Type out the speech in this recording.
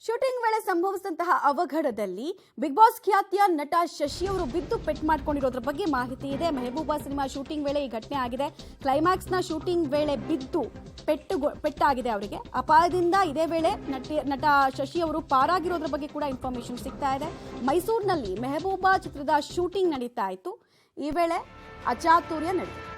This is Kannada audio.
ಶೂಟಿಂಗ್ ವೇಳೆ ಸಂಭವಿಸಿದಂತಹ ಅವಘಡದಲ್ಲಿ ಬಿಗ್ ಬಾಸ್ ಖ್ಯಾತಿಯ ನಟ ಶಶಿ ಅವರು ಬಿದ್ದು ಪೆಟ್ಟು ಮಾಡಿಕೊಂಡಿರೋದ್ರ ಬಗ್ಗೆ ಮಾಹಿತಿ ಇದೆ. ಮೆಹಬೂಬಾ ಸಿನಿಮಾ ಶೂಟಿಂಗ್ ವೇಳೆ ಈ ಘಟನೆ ಆಗಿದೆ. ಕ್ಲೈಮ್ಯಾಕ್ಸ್ನ ಶೂಟಿಂಗ್ ವೇಳೆ ಬಿದ್ದು ಪೆಟ್ಟಾಗಿದೆ ಅವರಿಗೆ. ಅಪಾಯದಿಂದ ಇದೇ ವೇಳೆ ನಟ ಶಶಿ ಅವರು ಪಾರಾಗಿರೋದ್ರ ಬಗ್ಗೆ ಕೂಡ ಇನ್ಫಾರ್ಮೇಶನ್ ಸಿಗ್ತಾ ಇದೆ. ಮೈಸೂರಿನಲ್ಲಿ ಮೆಹಬೂಬಾ ಚಿತ್ರದ ಶೂಟಿಂಗ್ ನಡೀತಾ ಇತ್ತು. ಈ ವೇಳೆ ಅಚಾತುರ್ಯ ನಡೆದಿದೆ.